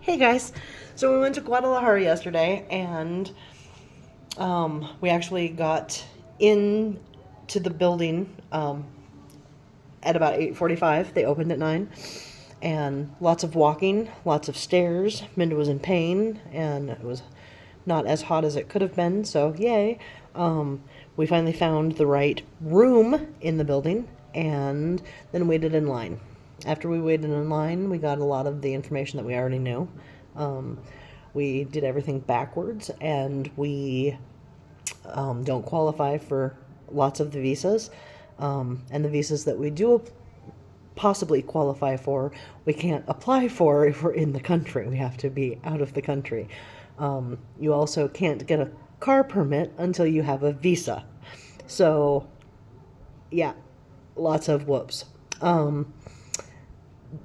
Hey guys, so we went to Guadalajara yesterday, and we actually got in to the building at about 8:45. They opened at 9, and lots of walking, lots of stairs. Minda was in pain, and it was not as hot as it could have been. So yay! We finally found the right room in the building, and then waited in line. After we waited in line, we got a lot of the information that we already knew. Um, we did everything backwards, and we don't qualify for lots of the visas. And the visas that we do possibly qualify for, we can't apply for if we're in the country. We have to be out of the country. You also can't get a car permit until you have a visa. So, yeah, lots of whoops.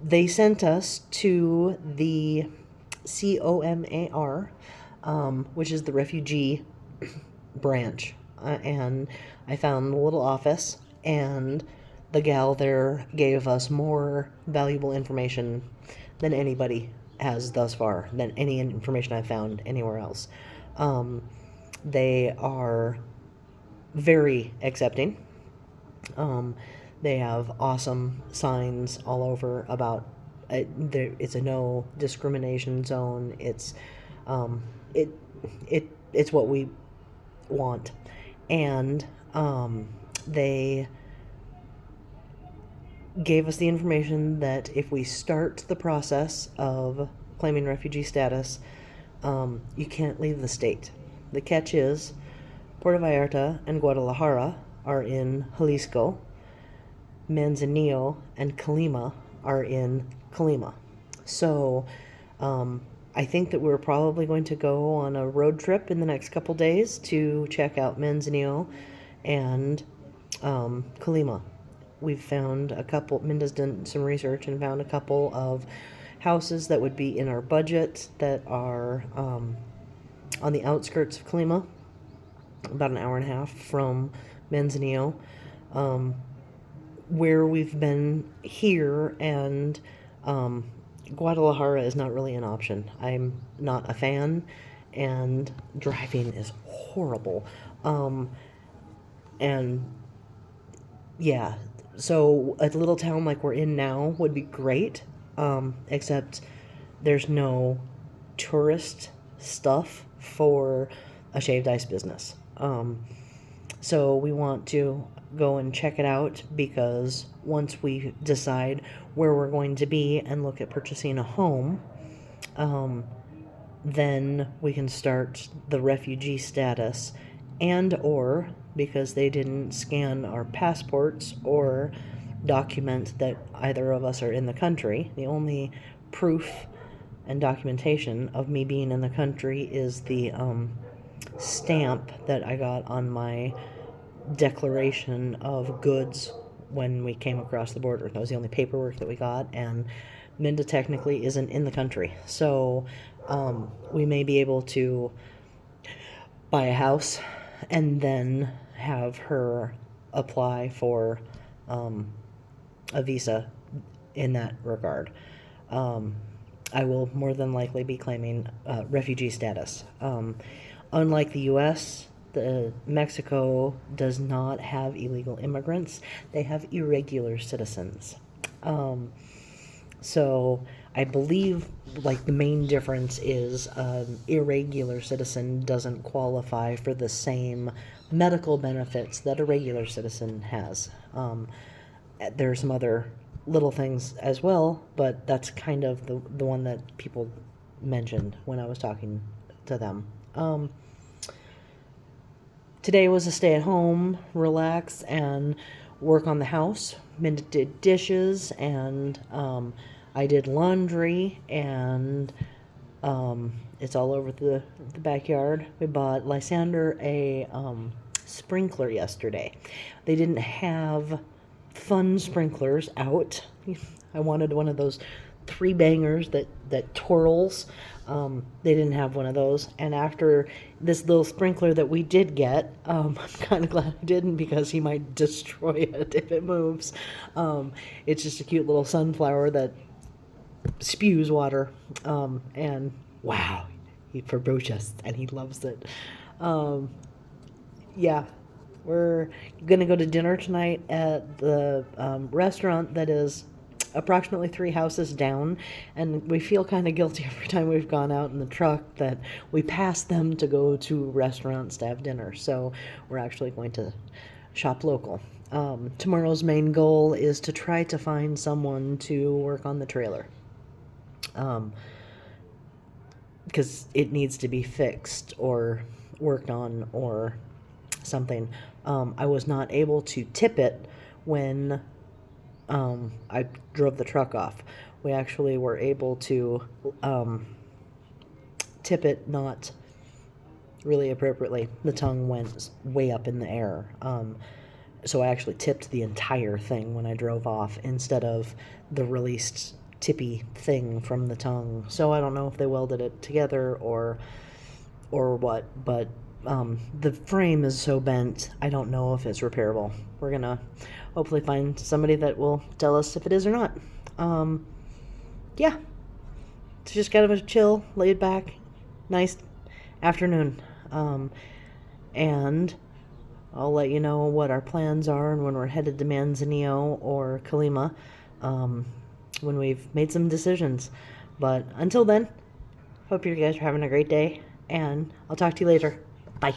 They sent us to the COMAR, which is the refugee branch. And I found a little office, and the gal there gave us more valuable information than anybody has thus far, than any information I've found anywhere else. They are very accepting. Um, they have awesome signs all over about it's a no discrimination zone. Um, it it's what we want, and they gave us the information that if we start the process of claiming refugee status, you can't leave the state. The catch is Puerto Vallarta and Guadalajara are in Jalisco. Manzanillo and Colima are in Colima. So I think that we're probably going to go on a road trip in the next couple days to check out Manzanillo and Colima. We've found a couple, Minda's done some research and found a couple of houses that would be in our budget that are on the outskirts of Colima, about an hour and a half from Manzanillo. Where we've been here, and Guadalajara is not really an option. I'm not a fan, and driving is horrible. And yeah, so a little town like we're in now would be great, except there's no tourist stuff for a shaved ice business. So we want to go and check it out, because once we decide where we're going to be and look at purchasing a home, then we can start the refugee status, and or because they didn't scan our passports or document that either of us are in the country. The only proof and documentation of me being in the country is the stamp that I got on my declaration of goods when we came across the border. That was the only paperwork that we got, and Minda technically isn't in the country. So we may be able to buy a house and then have her apply for a visa in that regard. I will more than likely be claiming refugee status. Unlike the U.S., Mexico does not have illegal immigrants. They have irregular citizens. So I believe like the main difference is irregular citizen doesn't qualify for the same medical benefits that a regular citizen has. There are some other little things as well, but that's kind of the one that people mentioned when I was talking to them. Today was a stay at home, relax, and work on the house. Minda did dishes, and I did laundry, and it's all over the backyard. We bought Lysander a sprinkler yesterday. They didn't have fun sprinklers out. I wanted one of those three bangers that twirls. They didn't have one of those. And after this little sprinkler that we did get, I'm kind of glad I didn't, because he might destroy it if it moves. It's just a cute little sunflower that spews water, and wow, he's ferocious and he loves it. Um, yeah, we're gonna go to dinner tonight at the restaurant that is approximately 3 houses down, and we feel kind of guilty every time we've gone out in the truck that we pass them to go to restaurants to have dinner. So we're actually going to shop local. Tomorrow's main goal is to try to find someone to work on the trailer. Um, because it needs to be fixed or worked on or something. I was not able to tip it when I drove the truck off. We actually were able to tip it not really appropriately. The tongue went way up in the air. So I actually tipped the entire thing when I drove off instead of the released tippy thing from the tongue. So I don't know if they welded it together or what, but the frame is so bent, I don't know if it's repairable. We're gonna hopefully find somebody that will tell us if it is or not. Yeah, it's just kind of a chill, laid back, nice afternoon. And I'll let you know what our plans are and when we're headed to Manzanillo or Kalima, when we've made some decisions. But until then, hope you guys are having a great day, and I'll talk to you later. Bye.